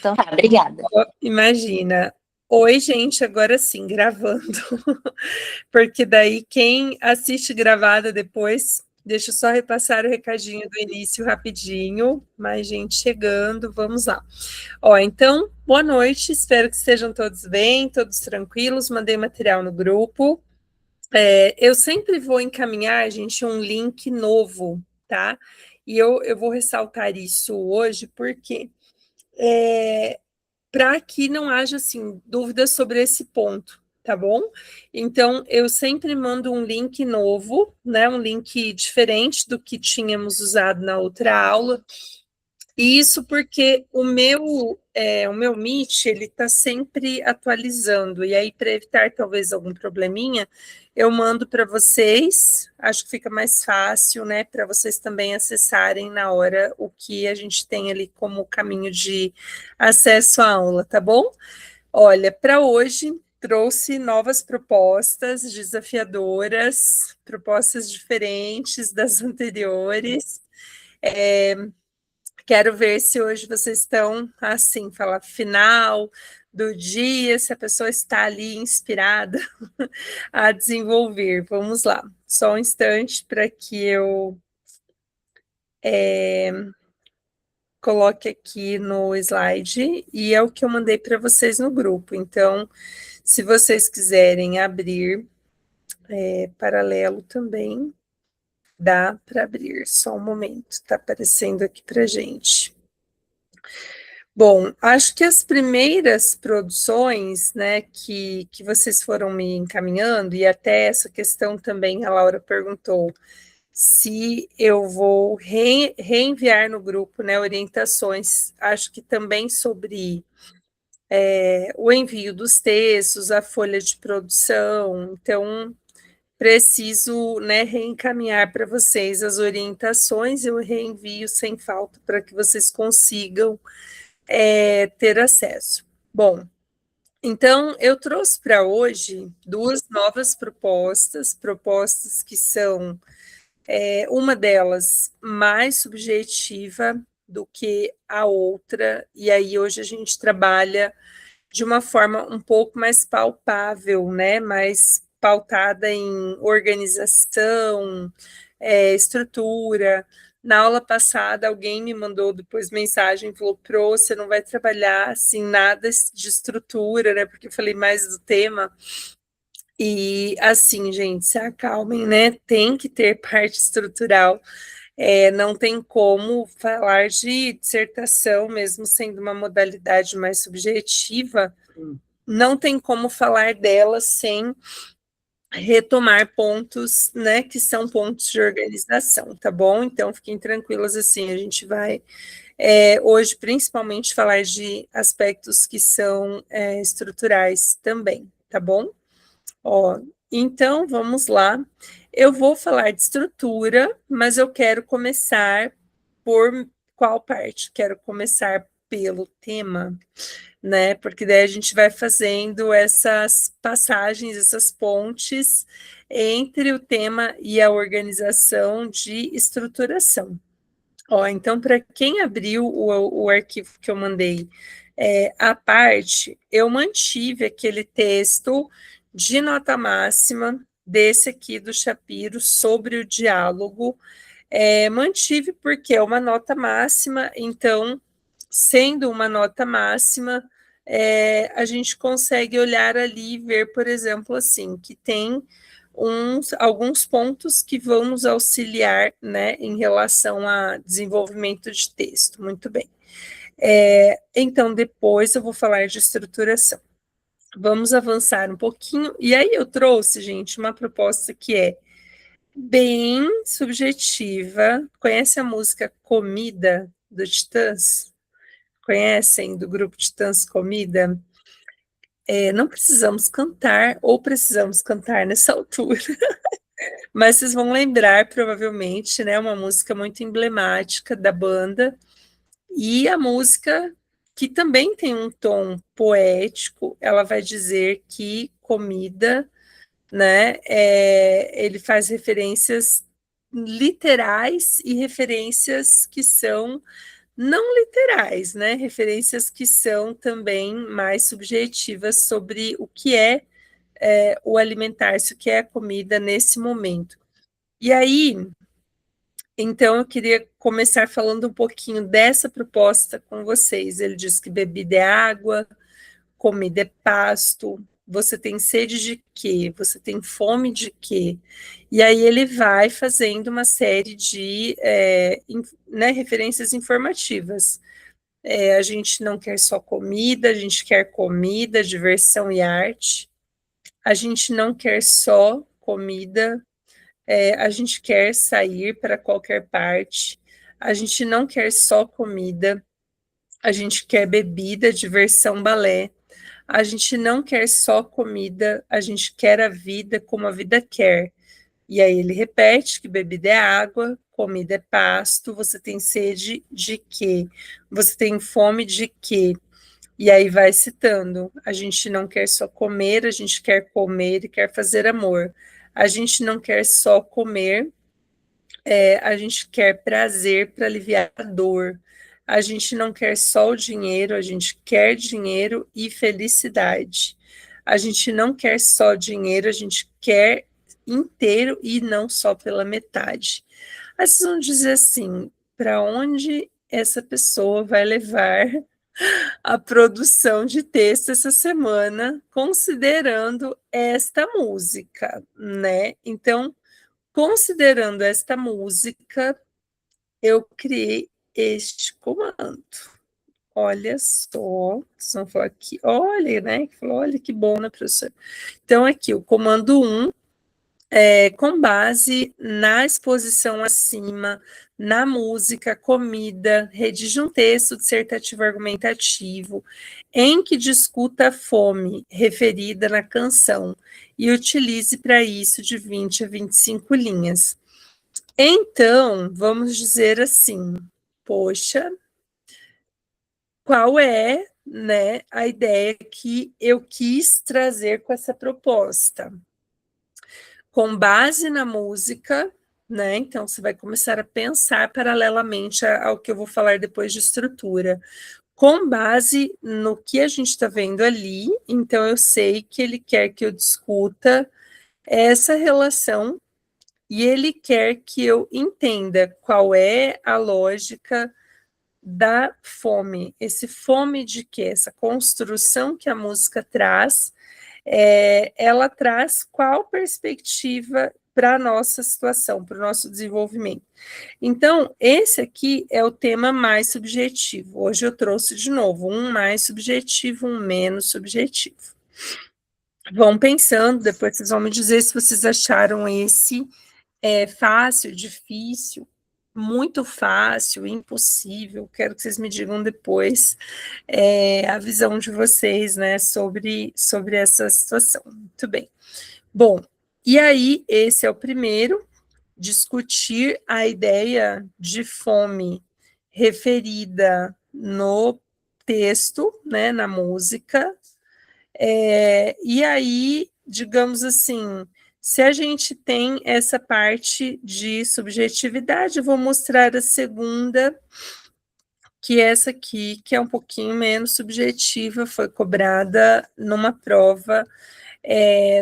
Então tá, obrigada. Imagina. Oi, gente, agora sim, gravando. Porque daí quem assiste gravada depois, deixa eu só repassar o recadinho do início rapidinho. Mais gente chegando, vamos lá. Ó, então, boa noite, espero que estejam todos bem, todos tranquilos. Mandei material no grupo. Eu sempre vou encaminhar, gente, um link novo, tá? E eu vou ressaltar isso hoje, porque para que não haja assim dúvidas sobre esse ponto, tá bom? Então eu sempre mando um link novo, né? Um link diferente do que tínhamos usado na outra aula. E isso porque o meu Meet ele está sempre atualizando, e aí, para evitar talvez algum probleminha, eu mando para vocês, acho que fica mais fácil, né? Para vocês também acessarem na hora o que a gente tem ali como caminho de acesso à aula, tá bom? Olha, para hoje trouxe novas propostas desafiadoras, propostas diferentes das anteriores. Quero ver se hoje vocês estão, assim, falar final do dia, se a pessoa está ali inspirada a desenvolver. Vamos lá, só um instante para que eu coloque aqui no slide, e é o que eu mandei para vocês no grupo. Então, se vocês quiserem abrir paralelo também, dá para abrir. Só um momento, está aparecendo aqui para gente. Bom, acho que as primeiras produções, né, que vocês foram me encaminhando, e até essa questão também a Laura perguntou se eu vou reenviar no grupo, né, orientações, acho que também sobre o envio dos textos, a folha de produção, então preciso, né, reencaminhar para vocês as orientações, eu reenvio sem falta para que vocês consigam ter acesso. Bom, então eu trouxe para hoje duas novas propostas que são uma delas mais subjetiva do que a outra, e aí hoje a gente trabalha de uma forma um pouco mais palpável, né? Mais pautada em organização, estrutura. Na aula passada, alguém me mandou depois mensagem, falou, Pro, você não vai trabalhar assim nada de estrutura, né? Porque eu falei mais do tema. E assim, gente, se acalmem, né? Tem que ter parte estrutural. Não tem como falar de dissertação, mesmo sendo uma modalidade mais subjetiva, não tem como falar dela sem retomar pontos, né, que são pontos de organização, tá bom? Então, fiquem tranquilas, assim, a gente vai hoje, principalmente, falar de aspectos que são estruturais também, tá bom? Ó, então, vamos lá. Eu vou falar de estrutura, mas eu quero começar por qual parte? Quero começar pelo tema, né? Porque daí a gente vai fazendo essas passagens, essas pontes entre o tema e a organização de estruturação. Ó, então, para quem abriu o arquivo que eu mandei à parte, eu mantive aquele texto de nota máxima desse aqui do Shapiro sobre o diálogo. Mantive porque é uma nota máxima, então, sendo uma nota máxima, a gente consegue olhar ali e ver, por exemplo, assim, que tem alguns pontos que vão nos auxiliar, né, em relação a desenvolvimento de texto. Muito bem. Então, depois eu vou falar de estruturação. Vamos avançar um pouquinho. E aí eu trouxe, gente, uma proposta que é bem subjetiva. Conhece a música Comida, do Titãs? Conhecem, do grupo Titãs Comida? Não precisamos cantar, ou precisamos cantar nessa altura, mas vocês vão lembrar, provavelmente, né, uma música muito emblemática da banda, e a música que também tem um tom poético, ela vai dizer que comida, né, ele faz referências literais e referências que são, não literais, né? Referências que são também mais subjetivas sobre o que é o alimentar-se, o que é a comida nesse momento. E aí, então, eu queria começar falando um pouquinho dessa proposta com vocês. Ele diz que bebida é água, comida é pasto, você tem sede de quê? Você tem fome de quê? E aí ele vai fazendo uma série de né, referências informativas. A gente não quer só comida, a gente quer comida, diversão e arte. A gente não quer só comida, a gente quer sair para qualquer parte. A gente não quer só comida, a gente quer bebida, diversão, balé. A gente não quer só comida, a gente quer a vida como a vida quer. E aí ele repete que bebida é água, comida é pasto, você tem sede de quê? Você tem fome de quê? E aí vai citando, a gente não quer só comer, a gente quer comer e quer fazer amor. A gente não quer só comer, a gente quer prazer para aliviar a dor. A gente não quer só o dinheiro, a gente quer dinheiro e felicidade. A gente não quer só dinheiro, a gente quer inteiro e não só pela metade. Aí vocês vão dizer assim, para onde essa pessoa vai levar a produção de texto essa semana, considerando esta música, né? Então, considerando esta música, eu criei este comando. Olha só, vocês vão falar aqui, olha, né? Olha que bom, né, professor? Então, aqui, o comando 1, com base na exposição acima, na música, comida, redige um texto dissertativo argumentativo em que discuta a fome referida na canção e utilize para isso de 20 a 25 linhas. Então, vamos dizer assim, poxa, qual é, né, a ideia que eu quis trazer com essa proposta? Com base na música, né? Então, você vai começar a pensar paralelamente ao que eu vou falar depois de estrutura. Com base no que a gente está vendo ali, então eu sei que ele quer que eu discuta essa relação e ele quer que eu entenda qual é a lógica da fome. Esse fome de quê? Essa construção que a música traz, ela traz qual perspectiva para a nossa situação, para o nosso desenvolvimento. Então, esse aqui é o tema mais subjetivo. Hoje eu trouxe de novo um mais subjetivo, um menos subjetivo. Vão pensando, depois vocês vão me dizer se vocês acharam esse fácil, difícil, muito fácil, impossível. Quero que vocês me digam depois a visão de vocês, né, sobre essa situação. Muito bem. Bom, e aí, esse é o primeiro, discutir a ideia de fome referida no texto, né, na música, e aí, digamos assim, se a gente tem essa parte de subjetividade, vou mostrar a segunda, que é essa aqui, que é um pouquinho menos subjetiva, foi cobrada numa prova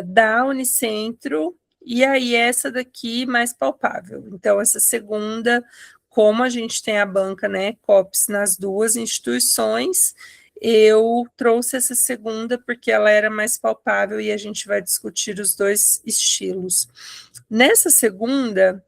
da Unicentro, e aí essa daqui mais palpável. Então, essa segunda, como a gente tem a banca, né, COPS nas duas instituições, eu trouxe essa segunda porque ela era mais palpável e a gente vai discutir os dois estilos. Nessa segunda,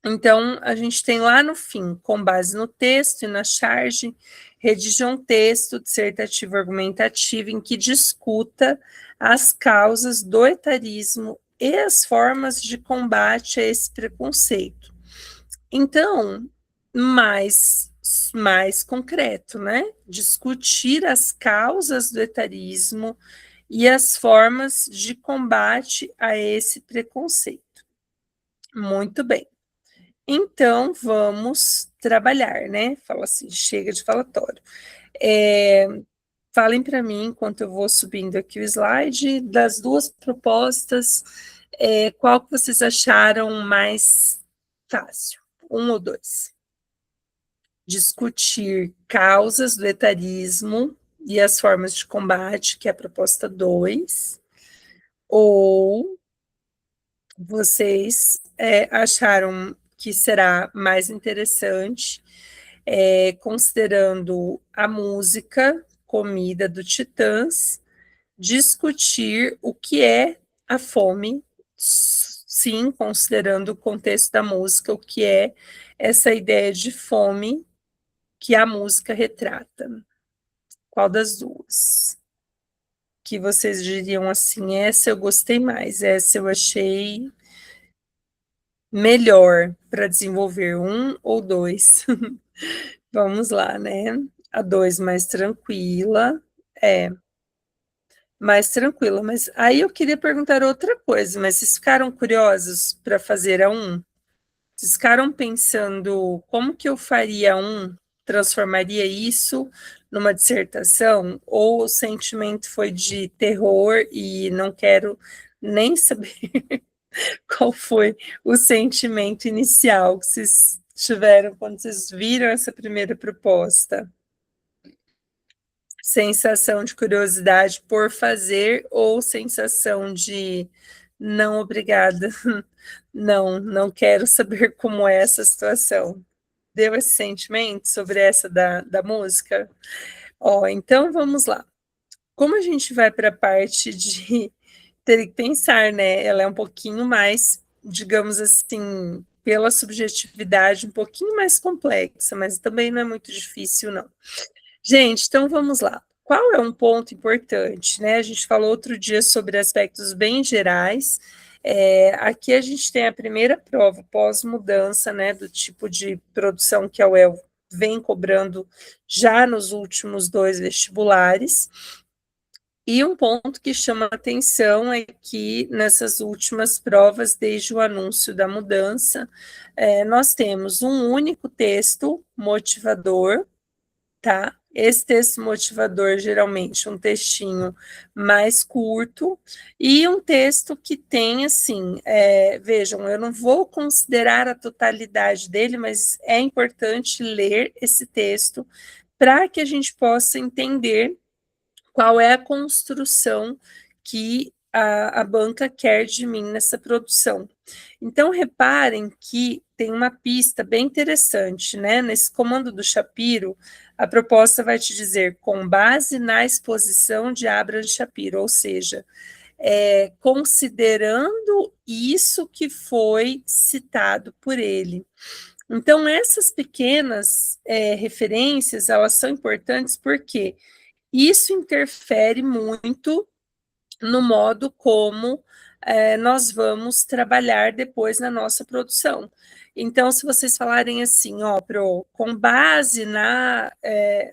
então, a gente tem lá no fim, com base no texto e na charge, redige um texto dissertativo argumentativo em que discuta as causas do etarismo e as formas de combate a esse preconceito. Então, mais concreto, né? Discutir as causas do etarismo e as formas de combate a esse preconceito. Muito bem. Então, vamos trabalhar, né? Fala assim, chega de falatório. Falem para mim, enquanto eu vou subindo aqui o slide, das duas propostas, qual que vocês acharam mais fácil? Um ou dois? discutir causas do etarismo e as formas de combate, que é a proposta 2, ou vocês acharam que será mais interessante, considerando a música Comida do Titãs, discutir o que é a fome, sim, considerando o contexto da música, o que é essa ideia de fome que a música retrata. Qual das duas? Que vocês diriam assim, essa eu gostei mais, essa eu achei melhor para desenvolver, 1 ou 2? Vamos lá, né? A 2 mais tranquila, mais tranquila, mas aí eu queria perguntar outra coisa, mas vocês ficaram curiosos para fazer a 1? Vocês ficaram pensando como que eu faria transformaria isso numa dissertação? Ou o sentimento foi de terror e não quero nem saber qual foi o sentimento inicial que vocês tiveram quando vocês viram essa primeira proposta? Sensação de curiosidade por fazer ou sensação de não, obrigada, não quero saber como é essa situação? Deu esse sentimento sobre essa da música? Ó, então vamos lá. Como a gente vai para a parte de ter que pensar, né? Ela é um pouquinho mais, digamos assim, pela subjetividade, um pouquinho mais complexa, mas também não é muito difícil, não. Gente, então vamos lá. Qual é um ponto importante, né? A gente falou outro dia sobre aspectos bem gerais. Aqui a gente tem a primeira prova pós-mudança, né, do tipo de produção que a UEL vem cobrando já nos últimos 2 vestibulares. E um ponto que chama atenção é que nessas últimas provas, desde o anúncio da mudança, nós temos um único texto motivador, tá? Esse texto motivador, geralmente, um textinho mais curto, e um texto que tem, assim, vejam, eu não vou considerar a totalidade dele, mas é importante ler esse texto para que a gente possa entender qual é a construção que a banca quer de mim nessa produção. Então, reparem que tem uma pista bem interessante, né? Nesse comando do Shapiro, a proposta vai te dizer com base na exposição de Abraham Shapiro, ou seja, considerando isso que foi citado por ele. Então, essas pequenas referências, elas são importantes porque isso interfere muito no modo como nós vamos trabalhar depois na nossa produção. Então, se vocês falarem assim, ó, com base na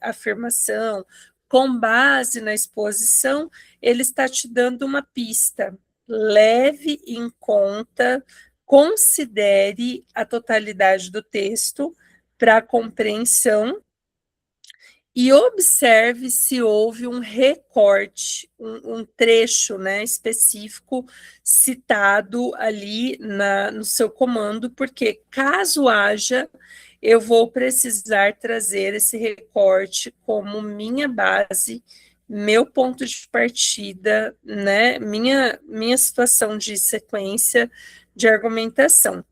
afirmação, com base na exposição, ele está te dando uma pista. Leve em conta, considere a totalidade do texto para a compreensão e observe se houve um recorte, um trecho, né, específico citado ali no seu comando, porque caso haja, eu vou precisar trazer esse recorte como minha base, meu ponto de partida, né, minha situação de sequência de argumentação.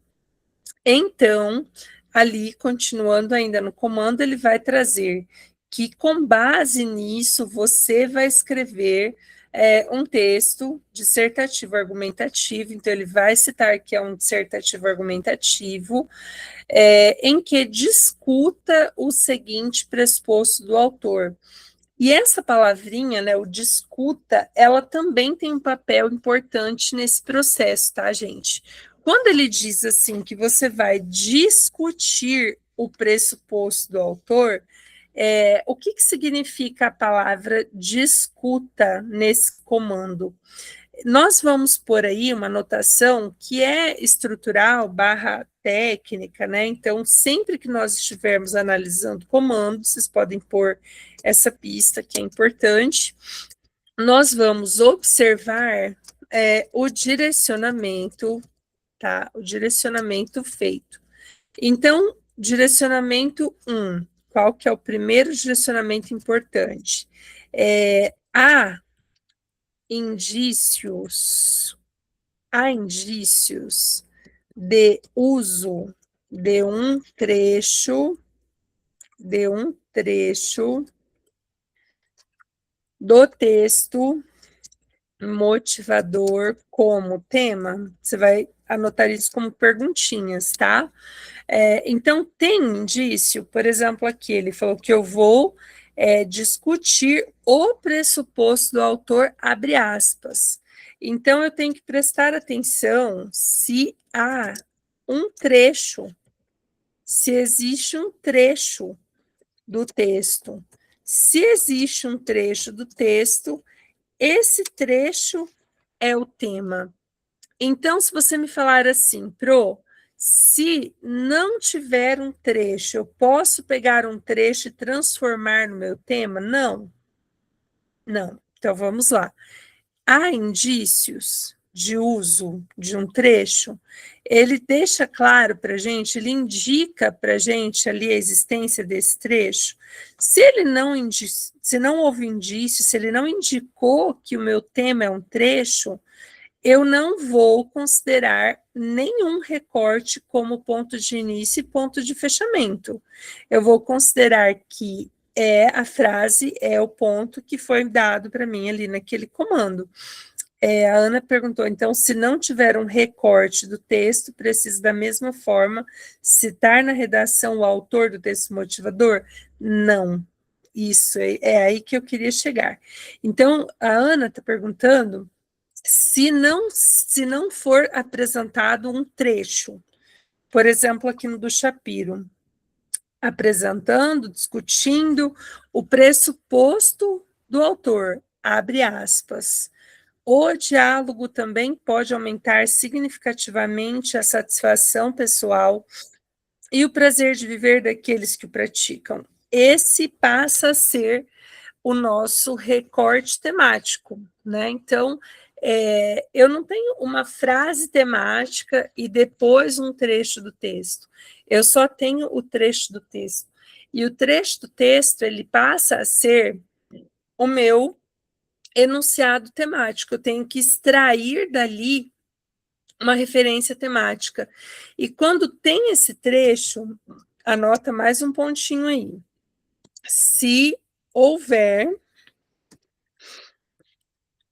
Então, ali, continuando ainda no comando, ele vai trazer que, com base nisso, você vai escrever um texto dissertativo argumentativo. Então, ele vai citar que é um dissertativo argumentativo, em que discuta o seguinte pressuposto do autor. E essa palavrinha, né, o discuta, ela também tem um papel importante nesse processo, tá, gente? Quando ele diz assim que você vai discutir o pressuposto do autor, o que significa a palavra discuta nesse comando? Nós vamos por aí uma notação que é estrutural barra técnica, né? Então, sempre que nós estivermos analisando comandos, vocês podem pôr essa pista que é importante, nós vamos observar o direcionamento, tá? O direcionamento feito. Então, Direcionamento 1. Qual que é o primeiro direcionamento importante? Há indícios de uso de um trecho do texto motivador como tema. Você vai anotar isso como perguntinhas, tá? Então, tem indício, por exemplo, aqui ele falou que eu vou discutir o pressuposto do autor, abre aspas. Então, eu tenho que prestar atenção se há um trecho, se existe um trecho do texto. Se existe um trecho do texto, esse trecho é o tema. Então, se você me falar assim, se não tiver um trecho, eu posso pegar um trecho e transformar no meu tema? Não. Não. Então, vamos lá. Há indícios de uso de um trecho? Ele deixa claro para a gente, ele indica para a gente ali a existência desse trecho? Se ele não se não houve indício, se ele não indicou que o meu tema é um trecho, eu não vou considerar nenhum recorte como ponto de início e ponto de fechamento. Eu vou considerar que a frase é o ponto que foi dado para mim ali naquele comando. A Ana perguntou, então, se não tiver um recorte do texto, precisa da mesma forma citar na redação o autor do texto motivador? Não. Isso, é aí que eu queria chegar. Então, a Ana está perguntando se não for apresentado um trecho, por exemplo, aqui no do Shapiro, apresentando, discutindo o pressuposto do autor, abre aspas. O diálogo também pode aumentar significativamente a satisfação pessoal e o prazer de viver daqueles que o praticam. Esse passa a ser o nosso recorte temático, né? Então, eu não tenho uma frase temática e depois um trecho do texto. Eu só tenho o trecho do texto. E o trecho do texto, ele passa a ser o meu enunciado temático. Eu tenho que extrair dali uma referência temática. E quando tem esse trecho, anota mais um pontinho aí. Se houver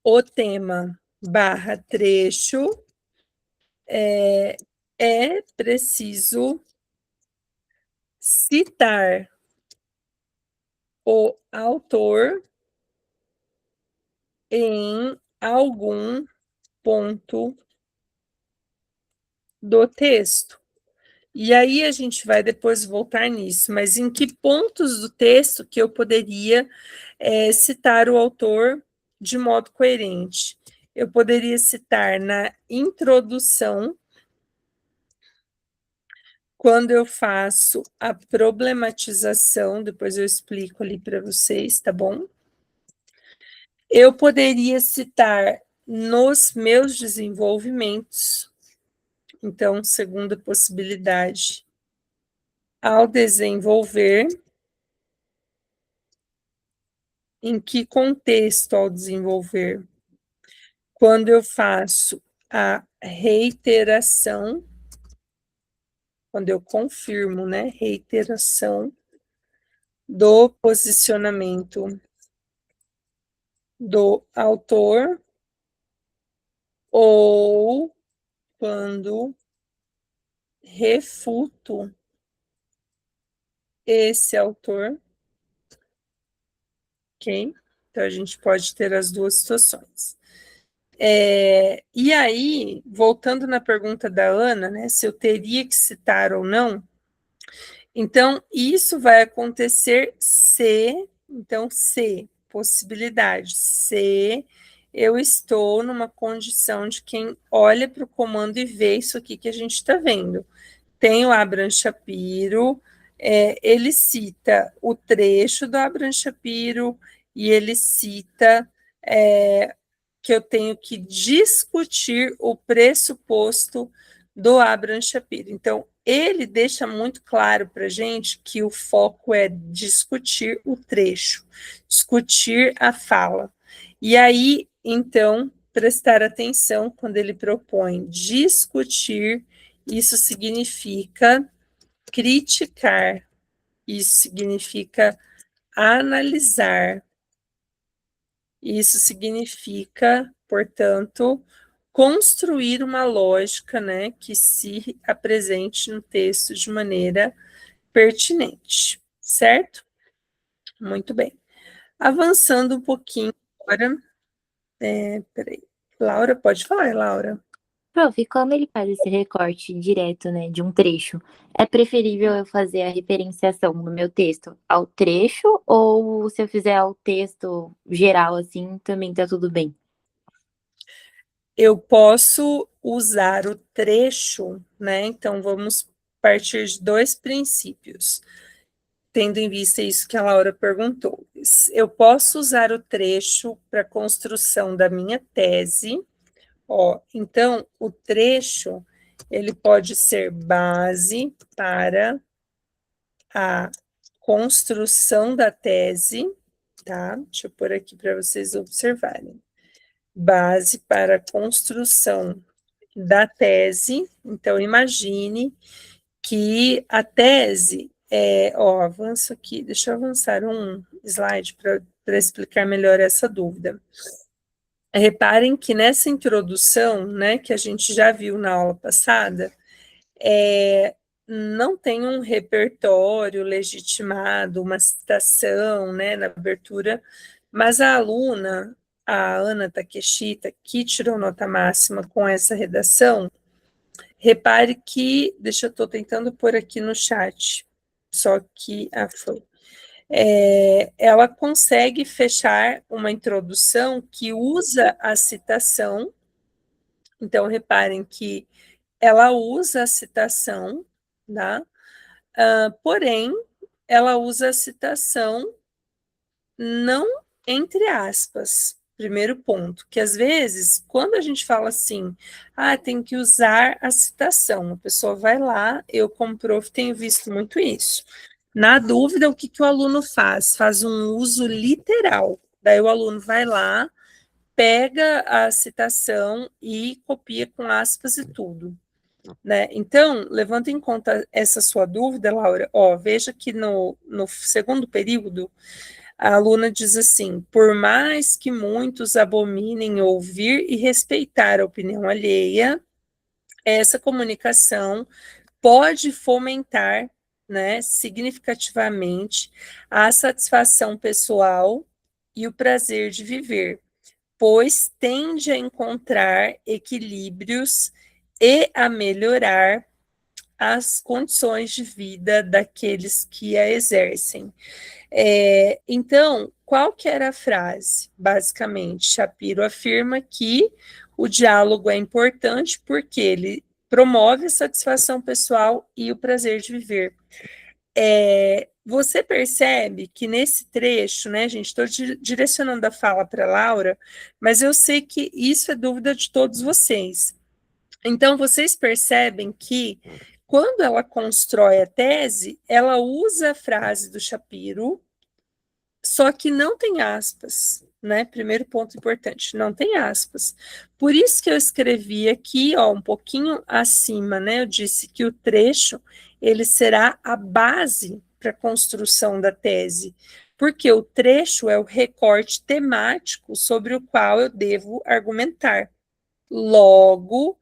o tema barra trecho, é preciso citar o autor em algum ponto do texto. E aí a gente vai depois voltar nisso, mas em que pontos do texto que eu poderia citar o autor de modo coerente? Eu poderia citar na introdução, quando eu faço a problematização, depois eu explico ali para vocês, tá bom? Eu poderia citar nos meus desenvolvimentos, então, segunda possibilidade, ao desenvolver, em que contexto ao desenvolver? Quando eu faço a reiteração, quando eu confirmo, né, reiteração do posicionamento do autor, ou quando refuto esse autor, ok? Então, a gente pode ter as duas situações. E aí, voltando na pergunta da Ana, né, se eu teria que citar ou não, então, isso vai acontecer se, possibilidade, se eu estou numa condição de quem olha para o comando e vê isso aqui que a gente está vendo. Tem o Abraham Shapiro, ele cita o trecho do Abraham Shapiro e ele cita que eu tenho que discutir o pressuposto do Abraham Shapiro. Então, ele deixa muito claro para a gente que o foco é discutir o trecho, discutir a fala. E aí, então, prestar atenção quando ele propõe discutir, isso significa criticar, isso significa analisar, isso significa, portanto, construir uma lógica, né, que se apresente no texto de maneira pertinente, certo? Muito bem. Avançando um pouquinho agora, peraí. Laura, pode falar, Laura. Prof, como ele faz esse recorte direto, né, de um trecho, é preferível eu fazer a referenciação no meu texto ao trecho ou se eu fizer ao texto geral assim, também tá tudo bem? Eu posso usar o trecho, né? Então vamos partir de dois princípios, tendo em vista isso que a Laura perguntou. Eu posso usar o trecho para a construção da minha tese. Ó, então, o trecho, ele pode ser base para a construção da tese, tá? Deixa eu pôr aqui para vocês observarem. Base para a construção da tese. Então, imagine que a tese ó, avanço aqui, deixa eu avançar um slide para explicar melhor essa dúvida. Reparem que nessa introdução, né, que a gente já viu na aula passada, não tem um repertório legitimado, uma citação, né, na abertura, mas a aluna, a Ana Takeshita, que tirou nota máxima com essa redação, repare que, deixa eu estou tentando pôr aqui no chat, só que, foi. Ela consegue fechar uma introdução que usa a citação, então reparem que ela usa a citação, tá? Porém, ela usa a citação não entre aspas. Primeiro ponto, que às vezes, quando a gente fala assim, tem que usar a citação, a pessoa vai lá, eu como prof tenho visto muito isso. Na dúvida, o que, que o aluno faz? Faz um uso literal. Daí o aluno vai lá, pega a citação e copia com aspas e tudo. Né? Então, levando em conta essa sua dúvida, Laura, ó, veja que no segundo período, a aluna diz assim: por mais que muitos abominem ouvir e respeitar a opinião alheia, essa comunicação pode fomentar, né, significativamente a satisfação pessoal e o prazer de viver, pois tende a encontrar equilíbrios e a melhorar as condições de vida daqueles que a exercem. Então, qual que era a frase? Basicamente, Shapiro afirma que o diálogo é importante porque ele promove a satisfação pessoal e o prazer de viver. Você percebe que nesse trecho, né, gente, estou direcionando a fala para Laura, mas eu sei que isso é dúvida de todos vocês. Então, vocês percebem que quando ela constrói a tese, ela usa a frase do Shapiro, só que não tem aspas, né? Primeiro ponto importante, não tem aspas. Por isso que eu escrevi aqui, ó, um pouquinho acima, né? Eu disse que o trecho ele será a base para a construção da tese, porque o trecho é o recorte temático sobre o qual eu devo argumentar. Logo,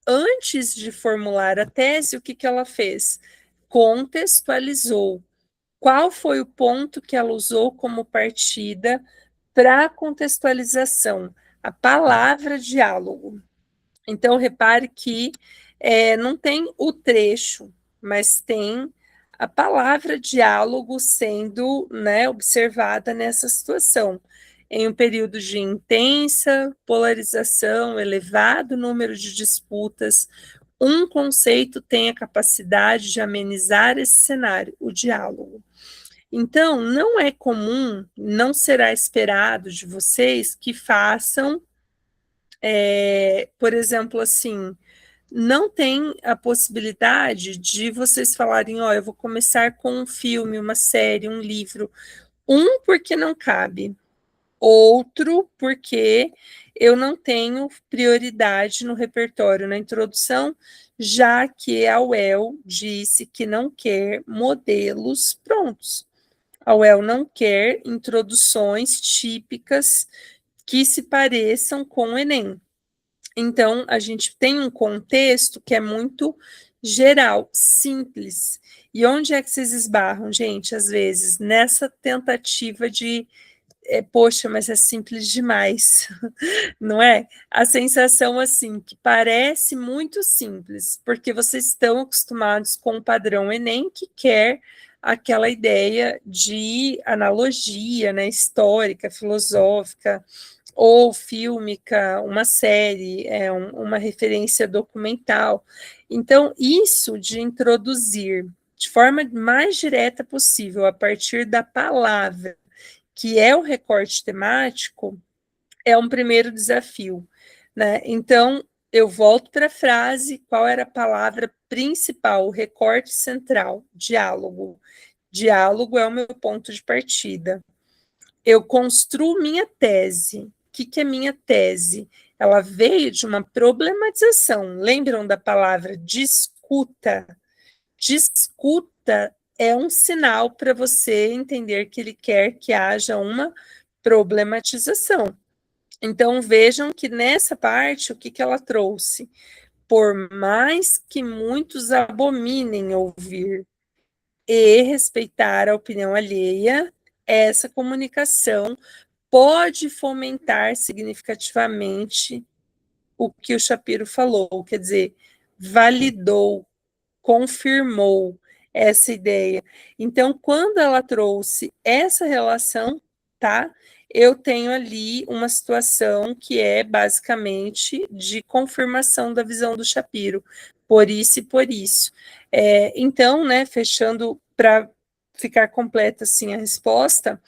antes de formular a tese, o que, que ela fez? Contextualizou. Qual foi o ponto que ela usou como partida para a contextualização? A palavra diálogo. Então, repare que não tem o trecho, mas tem a palavra diálogo sendo, né, observada nessa situação. Em um período de intensa polarização, elevado número de disputas, um conceito tem a capacidade de amenizar esse cenário, o diálogo. Então, não é comum, não será esperado de vocês que façam, por exemplo, assim, não tem a possibilidade de vocês falarem, ó, eu vou começar com um filme, uma série, um livro. Um, porque não cabe. Outro, porque eu não tenho prioridade no repertório na introdução, já que a UEL disse que não quer modelos prontos. A UEL não quer introduções típicas que se pareçam com o Enem. Então, a gente tem um contexto que é muito geral, simples. E onde é que vocês esbarram, gente? Às vezes, nessa tentativa de poxa, mas é simples demais, não é? A sensação, assim, que parece muito simples, porque vocês estão acostumados com o padrão Enem, que quer aquela ideia de analogia, né, histórica, filosófica, ou fílmica, uma série, uma referência documental. Então, isso de introduzir de forma mais direta possível, a partir da palavra, que é o recorte temático, é um primeiro desafio, né? Então, eu volto para a frase, qual era a palavra principal, o recorte central, diálogo. Diálogo é o meu ponto de partida. Eu construo minha tese. O que é minha tese? Ela veio de uma problematização. Lembram da palavra discuta? Discuta é um sinal para você entender que ele quer que haja uma problematização. Então, vejam que nessa parte, o que ela trouxe? Por mais que muitos abominem ouvir e respeitar a opinião alheia, essa comunicação pode fomentar significativamente o que o Shapiro falou, quer dizer, validou, confirmou essa ideia. Então, quando ela trouxe essa relação, tá? Eu tenho ali uma situação que é basicamente de confirmação da visão do Shapiro, por isso e por isso. Então, né, fechando para ficar completa assim a resposta,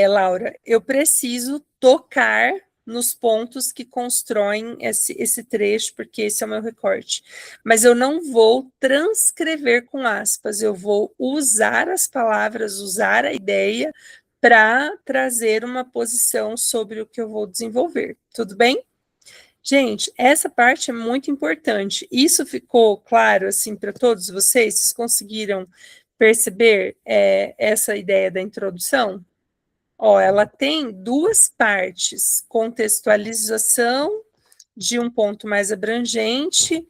Laura, eu preciso tocar nos pontos que constroem esse trecho, porque esse é o meu recorte. Mas eu não vou transcrever com aspas, eu vou usar as palavras, usar a ideia para trazer uma posição sobre o que eu vou desenvolver. Tudo bem? Gente, essa parte é muito importante. Isso ficou claro assim para todos vocês? Vocês conseguiram perceber essa ideia da introdução? Ó, ela tem duas partes: contextualização de um ponto mais abrangente,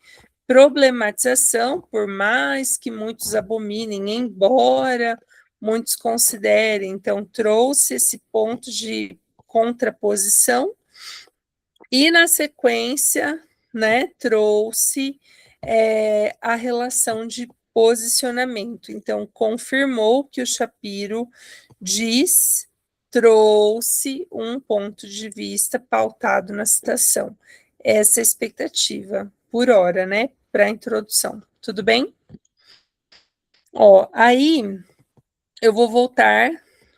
problematização, por mais que muitos abominem, embora muitos considerem, então trouxe esse ponto de contraposição, e na sequência, né, trouxe a relação de posicionamento. Então, confirmou que o Shapiro diz, trouxe um ponto de vista pautado na citação. Essa é a expectativa por hora, né, para a introdução. Tudo bem? Ó, aí eu vou voltar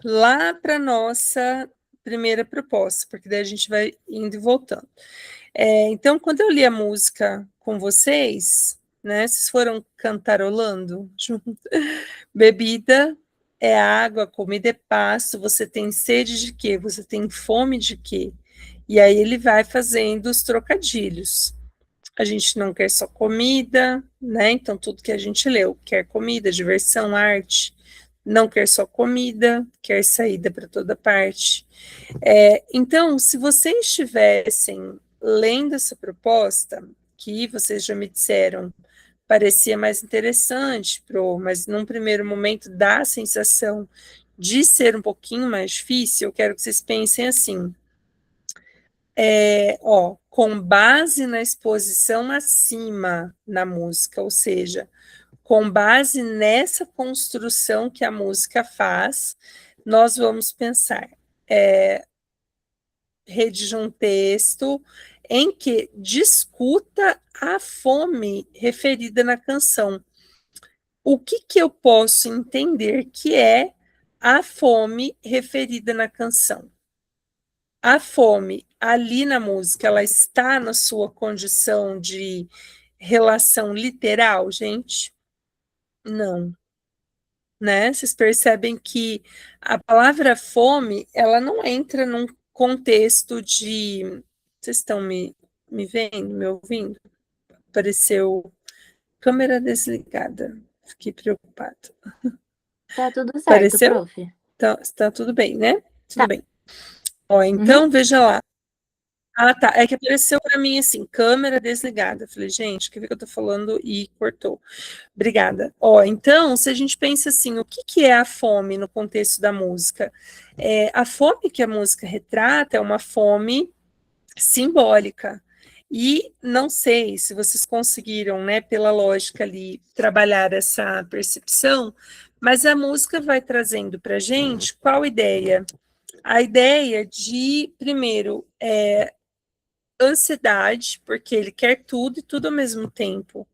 lá para nossa primeira proposta, porque daí a gente vai indo e voltando. Então, quando eu li a música com vocês, né, vocês foram cantarolando junto. Bebida é água, comida é pasto, você tem sede de quê? Você tem fome de quê? E aí ele vai fazendo os trocadilhos. A gente não quer só comida, né? Então, tudo que a gente leu, quer comida, diversão, arte, não quer só comida, quer saída para toda parte. Então, se vocês estivessem lendo essa proposta, que vocês já me disseram, parecia mais interessante, mas num primeiro momento dá a sensação de ser um pouquinho mais difícil, eu quero que vocês pensem assim, com base na exposição acima na música, ou seja, com base nessa construção que a música faz, nós vamos pensar, redige um texto em que discuta a fome referida na canção. O que eu posso entender que é a fome referida na canção? a fome ali na música, ela está na sua condição de relação literal, gente? Não, né? Vocês percebem que a palavra fome, ela não entra num contexto de... Vocês estão me vendo, me ouvindo? Apareceu câmera desligada. Fiquei preocupada. Tá tudo certo, Apareceu? prof. Tá tudo bem, né? Tá. Tudo bem. Ó, Uhum. então, veja lá. Ah, tá. É que apareceu para mim assim, câmera desligada. Falei, gente, o que eu tô falando? E cortou. Obrigada. Ó, então, se a gente pensa assim, o que que é a fome no contexto da música? A fome que a música retrata é uma fome simbólica. E não sei se vocês conseguiram, né, pela lógica ali, trabalhar essa percepção, mas a música vai trazendo para gente qual ideia? A ideia de, primeiro, ansiedade, porque ele quer tudo e tudo ao mesmo tempo.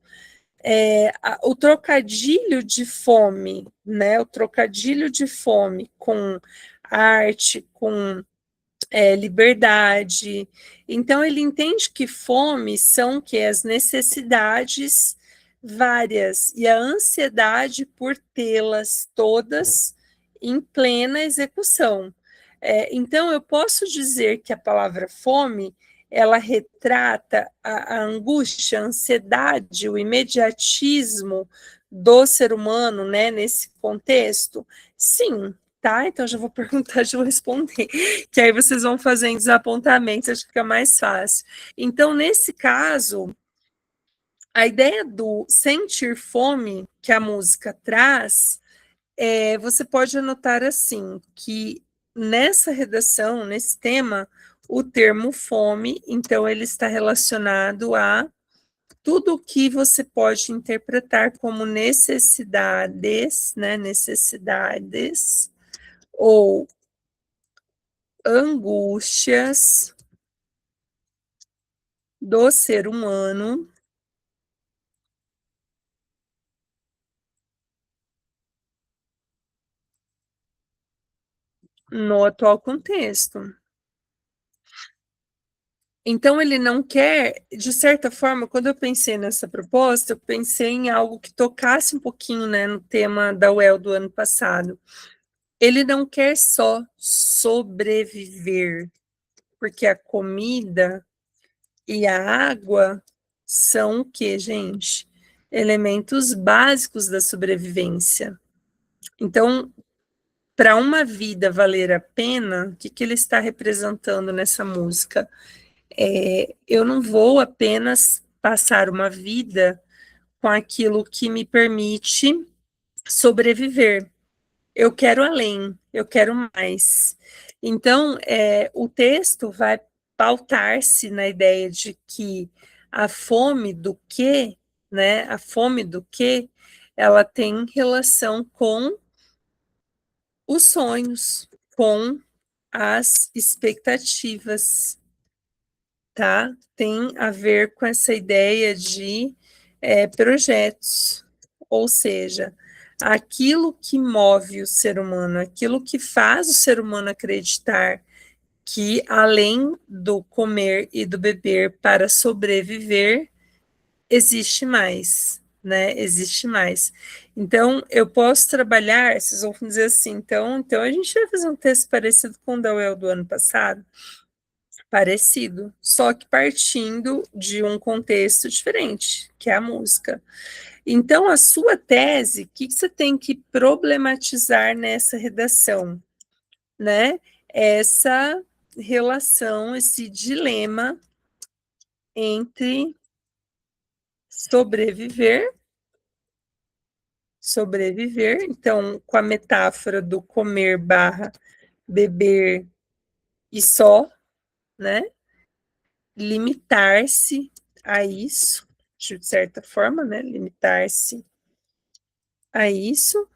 O trocadilho de fome, né? O trocadilho de fome com arte, com liberdade. Então ele entende que fome são que as necessidades várias e a ansiedade por tê-las todas em plena execução. Então eu posso dizer que a palavra fome ela retrata a angústia, a ansiedade, o imediatismo do ser humano, né, nesse contexto? Sim, tá? Então já vou perguntar, já vou responder, que aí vocês vão fazendo desapontamentos, acho que fica mais fácil. Então, nesse caso, a ideia do sentir fome que a música traz, você pode anotar assim, que nessa redação, nesse tema, o termo fome, então ele está relacionado a tudo o que você pode interpretar como necessidades, né, necessidades, ou angústias do ser humano no atual contexto. Então, ele não quer, de certa forma, quando eu pensei nessa proposta, eu pensei em algo que tocasse um pouquinho, né, no tema da UEL do ano passado. Ele não quer só sobreviver, porque a comida e a água são o que, gente? Elementos básicos da sobrevivência. Então, para uma vida valer a pena, o que, que ele está representando nessa música? Eu não vou apenas passar uma vida com aquilo que me permite sobreviver. Eu quero além, eu quero mais. Então, o texto vai pautar-se na ideia de que a fome do quê, né? A fome do quê, ela tem relação com os sonhos, com as expectativas, tá? Tem a ver com essa ideia de projetos, ou seja, aquilo que move o ser humano, aquilo que faz o ser humano acreditar que além do comer e do beber para sobreviver, existe mais, né? Existe mais. Então, eu posso trabalhar, vocês vão dizer assim, então a gente vai fazer um texto parecido com o da UEL do ano passado, parecido, só que partindo de um contexto diferente, que é a música. Então, a sua tese, o que, que você tem que problematizar nessa redação, né? Essa relação, esse dilema entre sobreviver, então, com a metáfora do comer barra beber e só, né? Limitar-se a isso, de certa forma, né? Limitar-se a isso.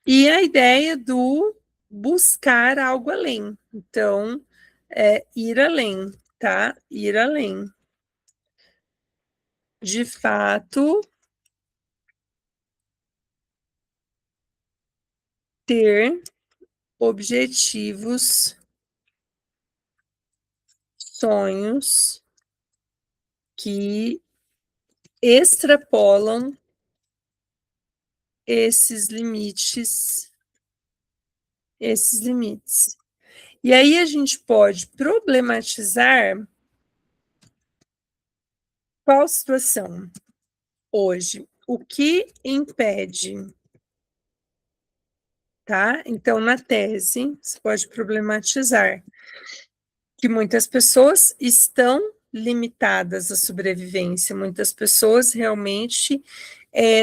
E a ideia do buscar algo além. Então, ir além, tá? Ir além. De fato, ter objetivos sonhos que extrapolam esses limites. E aí a gente pode problematizar qual situação hoje, o que impede, tá? Então, na tese, você pode problematizar que muitas pessoas estão limitadas à sobrevivência, muitas pessoas realmente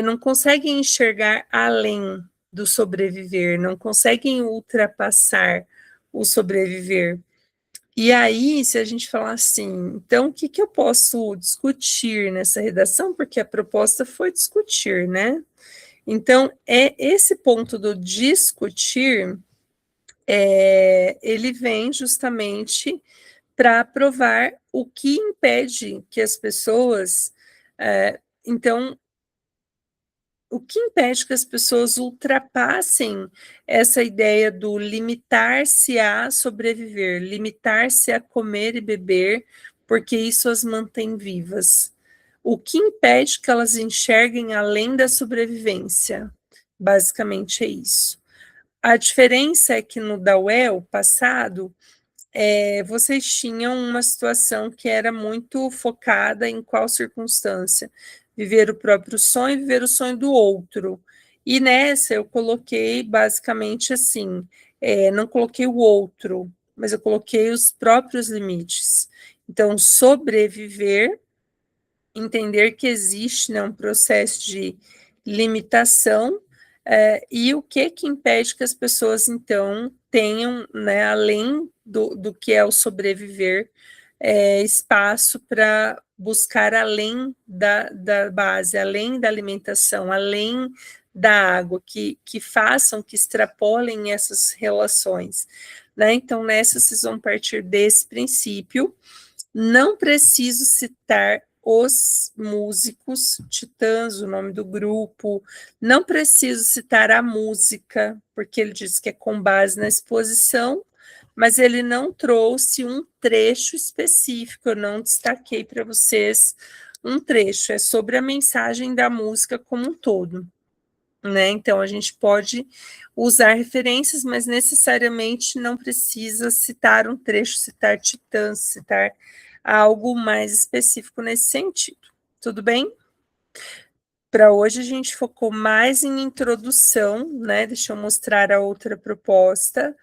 não conseguem enxergar além do sobreviver, não conseguem ultrapassar o sobreviver. E aí, se a gente falar assim, então o que, que eu posso discutir nessa redação? Porque a proposta foi discutir, né? Então, é esse ponto do discutir, ele vem justamente para provar o que impede que as pessoas. Então, o que impede que as pessoas ultrapassem essa ideia do limitar-se a sobreviver, limitar-se a comer e beber, porque isso as mantém vivas? O que impede que elas enxerguem além da sobrevivência? Basicamente é isso. A diferença é que no Dauel passado, vocês tinham uma situação que era muito focada em qual circunstância? Viver o próprio sonho e viver o sonho do outro. E nessa eu coloquei basicamente assim, não coloquei o outro, mas eu coloquei os próprios limites. Então, sobreviver, entender que existe, né, um processo de limitação, e o que impede que as pessoas, então, tenham, né, além do que é o sobreviver, espaço para buscar além da base, além da alimentação, além da água, que façam, que extrapolem essas relações. Né? Então, nessa, vocês vão partir desse princípio. Não preciso citar os músicos, Titãs, o nome do grupo, não preciso citar a música, porque ele disse que é com base na exposição, mas ele não trouxe um trecho específico, eu não destaquei para vocês um trecho, é sobre a mensagem da música como um todo. Né? Então, a gente pode usar referências, mas necessariamente não precisa citar um trecho, citar Titãs, citar algo mais específico nesse sentido. Tudo bem? Para hoje a gente focou mais em introdução, né? Deixa eu mostrar a outra proposta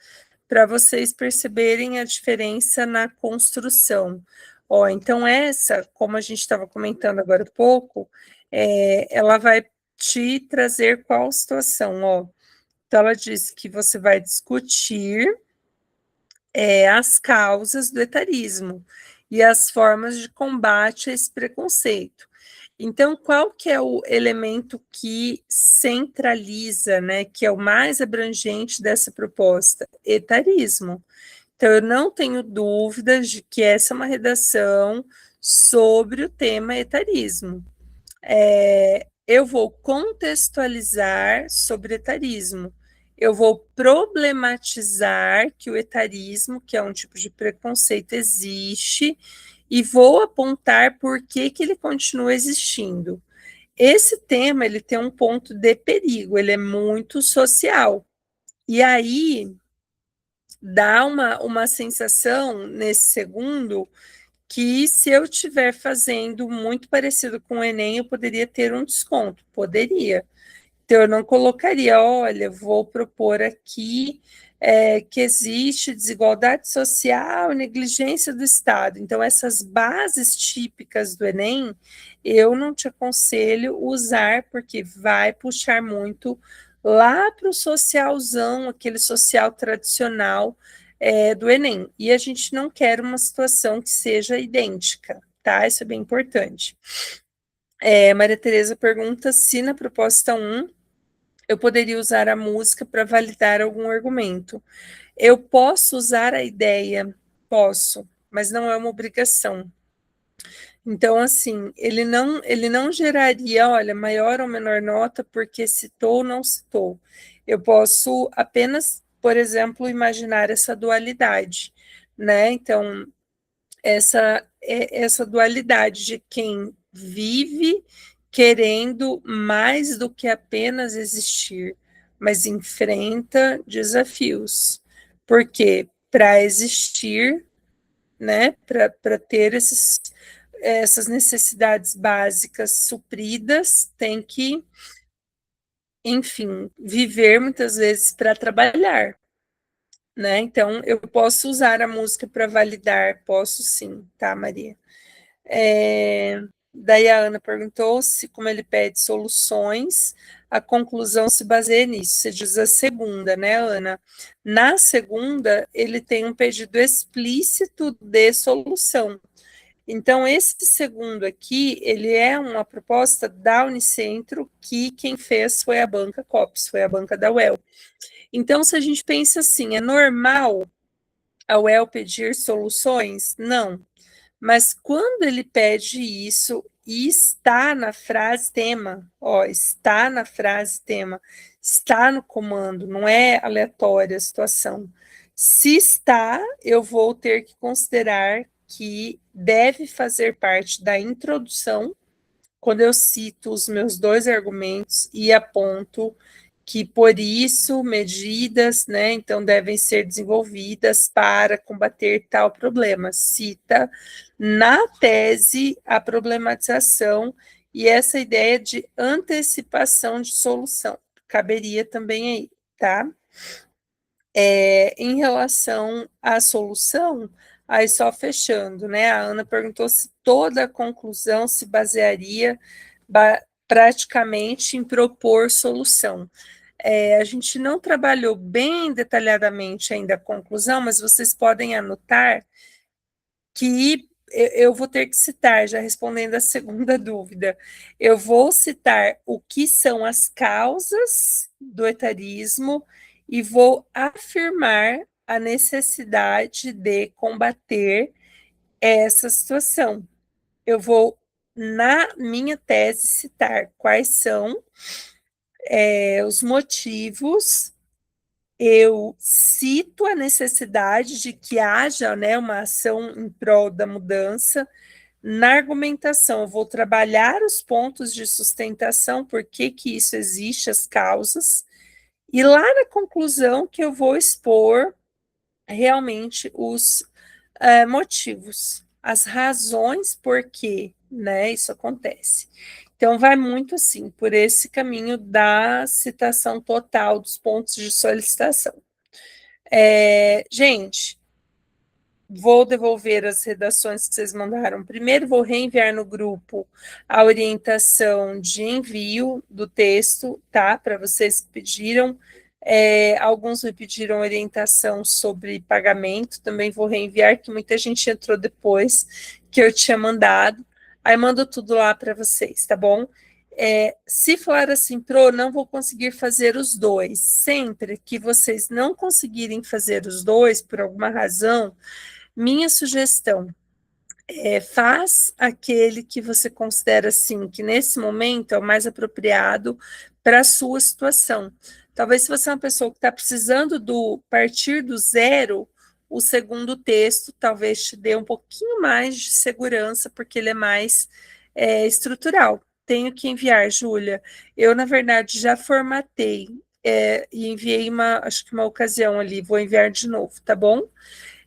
para vocês perceberem a diferença na construção. Ó, então essa, como a gente estava comentando agora há pouco, ela vai te trazer qual situação, ó. Então ela diz que você vai discutir as causas do etarismo e as formas de combate a esse preconceito. Então, qual que é o elemento que centraliza, né, que é o mais abrangente dessa proposta? Etarismo. Então, eu não tenho dúvidas de que essa é uma redação sobre o tema etarismo. Eu vou contextualizar sobre etarismo. Eu vou problematizar que o etarismo, que é um tipo de preconceito, existe, e vou apontar por que ele continua existindo. Esse tema, ele tem um ponto de perigo, ele é muito social. E aí, dá uma sensação, nesse segundo, que se eu estiver fazendo muito parecido com o Enem, eu poderia ter um desconto. Poderia. Então, eu não colocaria, olha, vou propor aqui que existe desigualdade social e negligência do Estado. Então, essas bases típicas do Enem, eu não te aconselho usar, porque vai puxar muito lá para o socialzão, aquele social tradicional do Enem. E a gente não quer uma situação que seja idêntica, tá? Isso é bem importante. Maria Tereza pergunta se na proposta 1 eu poderia usar a música para validar algum argumento. Eu posso usar a ideia? Posso, mas não é uma obrigação. Então, assim, ele não geraria, olha, maior ou menor nota porque citou ou não citou. Eu posso apenas, por exemplo, imaginar essa dualidade, né? Então, essa dualidade de quem vive querendo mais do que apenas existir, mas enfrenta desafios. Porque para existir, né, para ter essas necessidades básicas supridas, tem que, enfim, viver muitas vezes para trabalhar, né? Então, eu posso usar a música para validar, posso sim, tá, Maria? Daí a Ana perguntou se, como ele pede soluções, a conclusão se baseia nisso. Você diz a segunda, né, Ana? Na segunda, ele tem um pedido explícito de solução. Então, esse segundo aqui, ele é uma proposta da Unicentro, que quem fez foi a banca COPS, foi a banca da UEL. Então, se a gente pensa assim, é normal a UEL pedir soluções? Não. Mas quando ele pede isso e está na frase tema, ó, está na frase tema, está no comando, não é aleatória a situação. Se está, eu vou ter que considerar que deve fazer parte da introdução, quando eu cito os meus dois argumentos e aponto que por isso medidas, né, então devem ser desenvolvidas para combater tal problema. Cita na tese a problematização e essa ideia de antecipação de solução. Caberia também aí, tá? Em relação à solução, aí só fechando, né? A Ana perguntou se toda a conclusão se basearia praticamente em propor solução. A gente não trabalhou bem detalhadamente ainda a conclusão, mas vocês podem anotar que eu vou ter que citar, já respondendo a segunda dúvida, eu vou citar o que são as causas do etarismo e vou afirmar a necessidade de combater essa situação. Eu vou, na minha tese, citar quais são os motivos, eu cito a necessidade de que haja, né, uma ação em prol da mudança. Na argumentação, eu vou trabalhar os pontos de sustentação, por que isso existe, as causas, e lá na conclusão que eu vou expor realmente os motivos, as razões por que, né, isso acontece. Então, vai muito assim, por esse caminho da citação total dos pontos de solicitação. Gente, vou devolver as redações que vocês mandaram. Primeiro, vou reenviar no grupo a orientação de envio do texto, tá? Para vocês que pediram. Alguns me pediram orientação sobre pagamento, também vou reenviar, que muita gente entrou depois que eu tinha mandado. Aí mando tudo lá para vocês, tá bom? Se falar assim, Pro, não vou conseguir fazer os dois. Sempre que vocês não conseguirem fazer os dois, por alguma razão, minha sugestão faz aquele que você considera assim, que nesse momento é o mais apropriado para a sua situação. Talvez se você é uma pessoa que está precisando do partir do zero, o segundo texto talvez te dê um pouquinho mais de segurança, porque ele é mais estrutural. Tenho que enviar, Júlia. Eu, na verdade, já formatei e enviei acho que uma ocasião ali, vou enviar de novo, tá bom?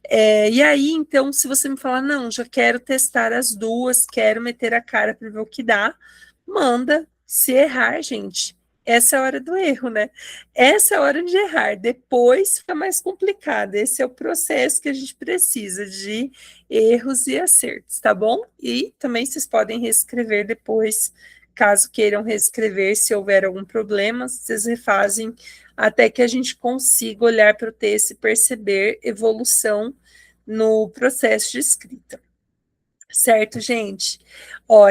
E aí, então, se você me falar, não, já quero testar as duas, quero meter a cara para ver o que dá, manda. Se errar, gente, essa é a hora do erro, né? Essa é a hora de errar. Depois fica mais complicado. Esse é o processo que a gente precisa de erros e acertos, tá bom? E também vocês podem reescrever depois, caso queiram reescrever, se houver algum problema, vocês refazem até que a gente consiga olhar para o texto e perceber evolução no processo de escrita. Certo, gente?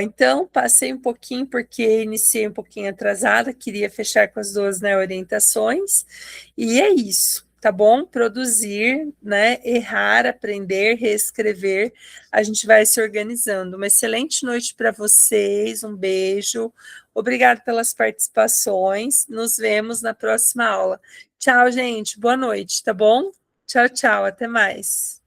Então, passei um pouquinho, porque iniciei um pouquinho atrasada, queria fechar com as duas, né, orientações, e é isso, tá bom? Produzir, né, errar, aprender, reescrever, a gente vai se organizando. Uma excelente noite para vocês, um beijo, obrigada pelas participações, nos vemos na próxima aula. Tchau, gente, boa noite, tá bom? Tchau, tchau, até mais.